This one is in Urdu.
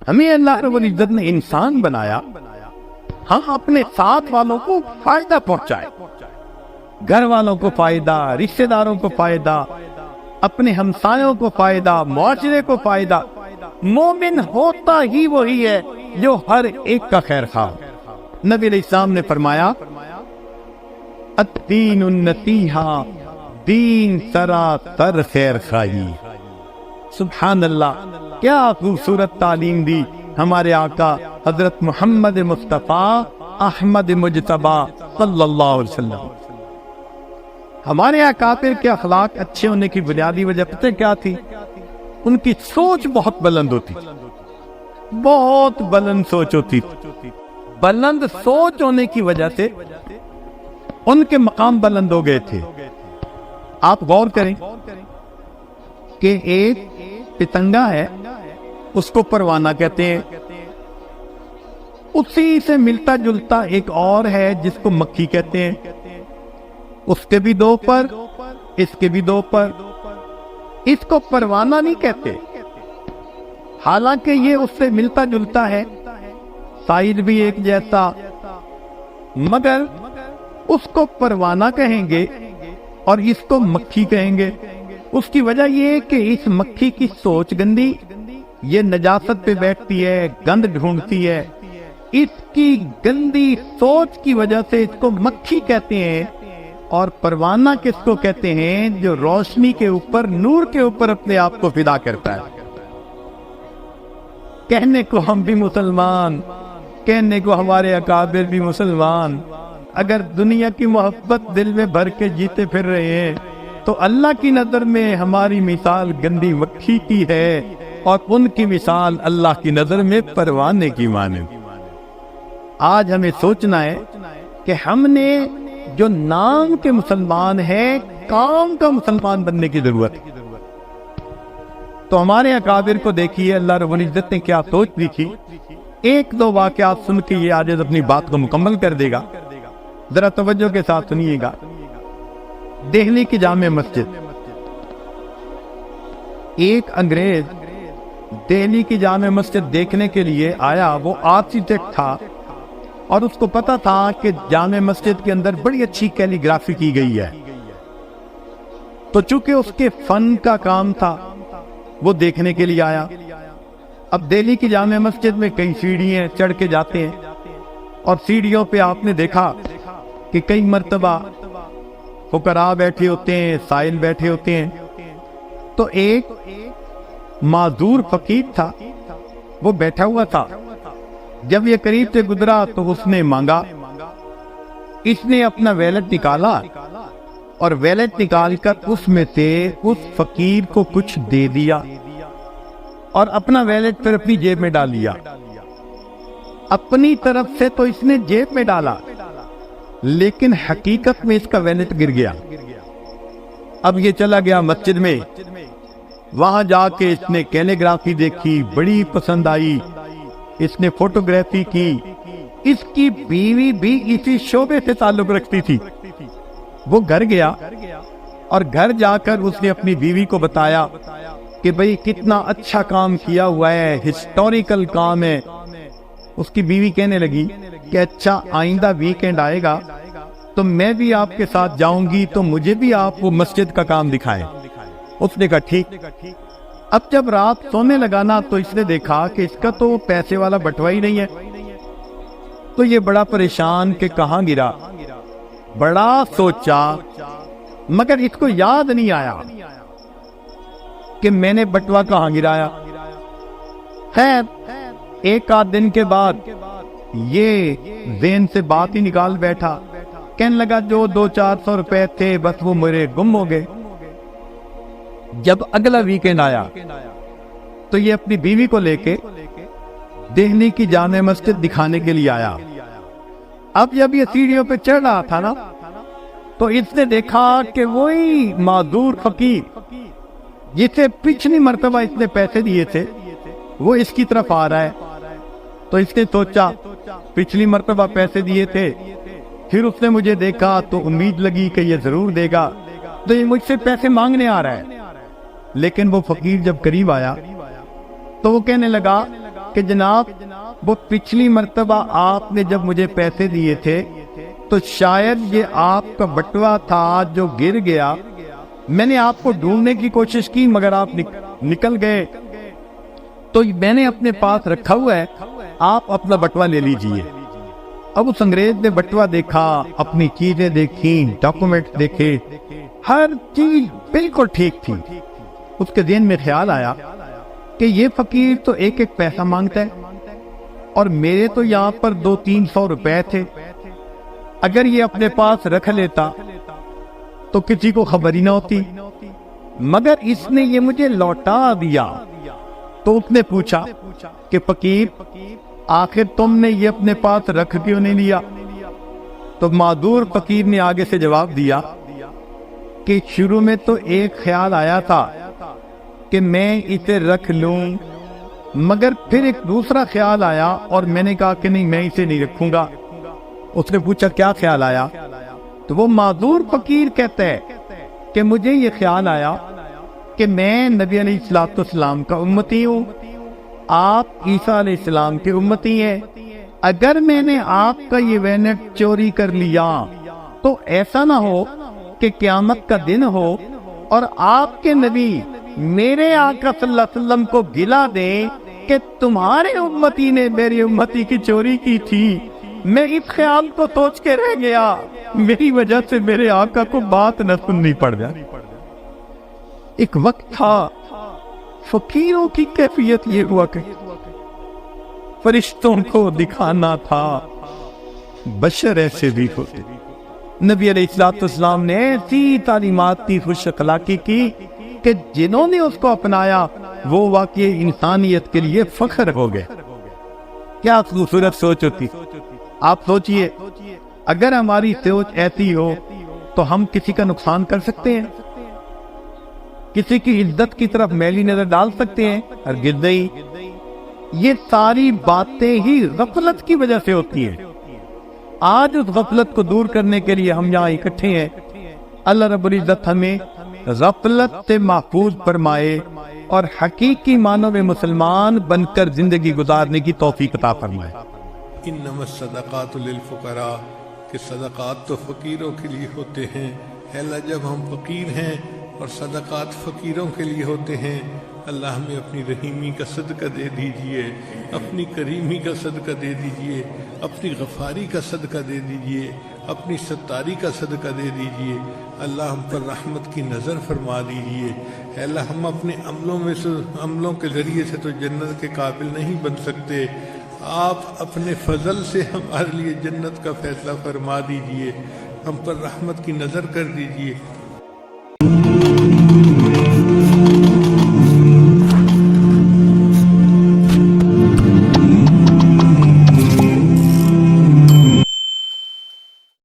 ہمیں اللہ رب العزت نے انسان بنایا، ہم اپنے ساتھ والوں کو فائدہ پہنچائے، گھر والوں کو فائدہ، رشتہ داروں کو فائدہ، اپنے ہمسایوں کو فائدہ، معاشرے کو فائدہ۔ مومن ہوتا ہی وہی ہے جو ہر ایک کا خیر خواہ۔ نبی علیہ السلام نے فرمایا الدین النصیحہ، دین سراسر خیر خواہی۔ سبحان اللہ، کیا خوبصورت تعلیم دی ہمارے آقا حضرت محمد مصطفیٰ احمد مجتبیٰ صلی اللہ علیہ وسلم۔ ہمارے اکابر کے اخلاق اچھے ہونے کی بنیادی وجہ پتہ کیا تھی؟ ان کی سوچ بہت بلند ہوتی تھی، بہت بلند سوچ ہوتی تھی۔ بلند سوچ ہونے کی وجہ سے ان کے مقام بلند ہو گئے تھے۔ آپ غور کریں کہ ایک پتنگا ہے، اس کو پروانہ کہتے ہیں، اسی سے ملتا جلتا ایک اور ہے جس کو مکھی کہتے ہیں، اس کے بھی دو پر، اس کے بھی دو پر، اس کو پروانہ نہیں کہتے، حالانکہ یہ اس سے ملتا جلتا ہے، سائز بھی ایک جیسا، مگر اس کو پروانہ کہیں گے اور اس کو مکھی کہیں گے۔ اس کی وجہ یہ ہے کہ اس مکھی کی سوچ گندی، یہ نجاست پہ بیٹھتی ہے، گند ڈھونڈتی ہے، اس کی گندی سوچ کی وجہ سے اس کو مکھی کہتے ہیں۔ اور پروانہ کس کو کہتے ہیں؟ جو روشنی کے اوپر، نور کے اوپر اپنے آپ کو فدا کرتا ہے۔ کہنے کو ہم بھی مسلمان، کہنے کو ہمارے اکابر بھی مسلمان، اگر دنیا کی محبت دل میں بھر کے جیتے پھر رہے ہیں تو اللہ کی نظر میں ہماری مثال گندی مکھی کی ہے، اور ان کی مثال اللہ کی نظر میں پروانے کی مانند۔ آج ہمیں سوچنا ہے کہ ہم نے جو نام کے مسلمان ہیں، کام کا مسلمان بننے کی ضرورت ہے۔ تو ہمارے اکابر کو دیکھیے اللہ رب العزت نے کیا سوچ دی تھی۔ ایک دو واقعات سن کے یہ آج اپنی بات کو مکمل کر دے گا، ذرا توجہ کے ساتھ سنیے گا۔ دہلی کی جامع مسجد، ایک انگریز دہلی کی جامع مسجد دیکھنے کے لیے آیا، وہ آرکیٹیکٹ تھا اور اس کو پتا تھا کہ جامع مسجد کے اندر بڑی اچھی کیلی گرافی کی گئی ہے، تو چونکہ اس کے فن کا کام تھا وہ دیکھنے کے لیے آیا۔ اب دہلی کی جامع مسجد میں کئی سیڑھیاں چڑھ کے جاتے ہیں، اور سیڑھیوں پہ آپ نے دیکھا کہ کئی مرتبہ فقراء بیٹھے ہوتے ہیں، سائل بیٹھے ہوتے ہیں۔ تو ایک معذور فقیر تھا، وہ بیٹھا ہوا تھا۔ جب یہ قریب سے گزرا تو اس نے مانگا، اس نے اپنا ویلٹ نکالا اور ویلٹ نکال کر اس میں سے اس فقیر کو کچھ دے دیا، اور اپنا ویلٹ پھر اپنی جیب میں ڈال لیا۔ اپنی طرف سے تو اس نے جیب میں ڈالا، لیکن حقیقت میں اس کا ویلٹ گر گیا۔ اب یہ چلا گیا مسجد میں، وہاں جا کے اس نے کیلیگرافی دیکھی، بڑی پسند آئی، اس نے فوٹوگرافی کی۔ اس کی بیوی بھی اسی شعبے سے تعلق رکھتی تھی۔ وہ گھر گیا اور گھر جا کر اس نے اپنی بیوی کو بتایا کہ بھئی کتنا اچھا کام کیا ہوا ہے، ہسٹوریکل کام ہے۔ اس کی بیوی کہنے لگی کہ اچھا آئندہ ویکینڈ آئے گا تو میں بھی آپ کے ساتھ جاؤں گی، تو مجھے بھی آپ وہ مسجد کا کام دکھائیں۔ اس نے کہا ٹھیک۔ اب جب رات سونے لگانا تو اس نے دیکھا کہ اس کا تو پیسے والا بٹوا ہی نہیں ہے، تو یہ بڑا پریشان کہ کہاں گرا، بڑا سوچا، مگر اس کو یاد نہیں آیا کہ میں نے بٹوا کہاں گرایا۔ خیر ایک آدھ دن کے بعد یہ ذہن سے بات ہی نکال بیٹھا، کہنے لگا جو 200-400 روپے تھے بس وہ میرے گم ہو گئے۔ جب اگلا ویکینڈ آیا تو یہ اپنی بیوی کو لے کے دہلی کی جامع مسجد دکھانے کے لیے آیا۔ اب جب یہ سیڑھیوں پہ چڑھ رہا تھا نا، تو اس نے دیکھا کہ وہی معذور فقیر جسے پچھلی مرتبہ اس نے پیسے دیے تھے وہ اس کی طرف آ رہا ہے۔ تو اس نے سوچا پچھلی مرتبہ پیسے دیے تھے، پھر اس نے مجھے دیکھا تو امید لگی کہ یہ ضرور دے گا، تو یہ مجھ سے پیسے مانگنے آ رہا ہے۔ لیکن وہ فقیر جب قریب آیا تو وہ کہنے لگا کہ جناب وہ پچھلی مرتبہ آپ نے جب مجھے پیسے دیے تھے تو شاید یہ آپ کا بٹوا تھا جو گر گیا، میں نے آپ کو ڈھونڈنے کی کوشش کی مگر آپ نکل گئے، تو میں نے اپنے پاس رکھا ہوا ہے، آپ اپنا بٹوا لے لیجئے۔ اب اس انگریز نے بٹوا دیکھا، اپنی چیزیں دیکھیں، ڈاکومنٹ دیکھے، ہر چیز بالکل ٹھیک تھی۔ اس کے ذہن میں خیال آیا کہ یہ فقیر تو ایک ایک پیسہ مانگتا ہے اور میرے تو یہاں پر 200-300 روپے تھے، اگر یہ اپنے پاس رکھ لیتا تو کسی کو خبر ہی نہ ہوتی، مگر اس نے یہ مجھے لوٹا دیا۔ تو اس نے پوچھا کہ فقیر آخر تم نے یہ اپنے پاس رکھ کیوں نہیں لیا؟ تو معذور فقیر نے آگے سے جواب دیا کہ شروع میں تو ایک خیال آیا تھا کہ میں اسے رکھ لوں، مگر پھر ایک دوسرا خیال آیا اور میں نے کہا کہ نہیں، میں اسے نہیں رکھوں گا۔ اس نے پوچھا کیا خیال آیا؟ تو وہ معذور فقیر کہتا ہے کہ مجھے یہ خیال آیا کہ میں نبی علیہ السلام کا امتی ہوں، آپ عیسیٰ علیہ السلام کے امتی ہیں، اگر میں نے آپ کا یہ وینٹ چوری کر لیا تو ایسا نہ ہو کہ قیامت کا دن ہو اور آپ کے نبی میرے آقا صلی اللہ علیہ وسلم کو گلا دیں کہ تمہارے امتی نے میری امتی کی چوری کی تھی۔ میں اس خیال کو سوچ کے رہ گیا، میری وجہ سے میرے آقا کو بات نہ سننی پڑ جائے۔ ایک وقت تھا فقیروں کی کیفیت یہ ہوا کہ فرشتوں کو دکھانا تھا بشر ایسے بھی ہوتے۔ نبی علیہ السلام نے ایسی تعلیمات کی، خوش اخلاقی کی کہ جنہوں نے اس کو اپنایا وہ واقعی انسانیت کے لیے فخر ہو گئے۔ کیا خوبصورت سوچ ہوتی۔ آپ سوچئے اگر ہماری سوچ ایسی ہو تو ہم کسی کا نقصان کر سکتے ہیں، کسی کی عزت کی طرف میلی نظر ڈال سکتے ہیں؟ ہرگز نہیں۔ یہ ساری باتیں ہی غفلت کی وجہ سے ہوتی ہیں۔ آج اس غفلت کو دور کرنے کے لیے ہم یہاں اکٹھے ہیں۔ اللہ رب العزت ہمیں غفلت سے محفوظ فرمائے اور حقیقی معنوں میں مسلمان بن کر زندگی گزارنے کی توفیق عطا فرمائے۔ انما الصدقات للفقراء، کہ صدقات تو فقیروں کے لیے ہوتے ہیں۔ اے اللہ جب ہم فقیر ہیں اور صدقات فقیروں کے لیے ہوتے ہیں، اللہ ہمیں اپنی رحیمی کا صدقہ دے دیجئے، اپنی کریمی کا صدقہ دے دیجئے، اپنی غفاری کا صدقہ دے دیجئے، اپنی ستاری کا صدقہ دے دیجئے۔ اللہ ہم پر رحمت کی نظر فرما دیجئے۔ اے اللہ ہم اپنے عملوں کے ذریعے سے تو جنت کے قابل نہیں بن سکتے، آپ اپنے فضل سے ہمارے لیے جنت کا فیصلہ فرما دیجئے، ہم پر رحمت کی نظر کر دیجئے۔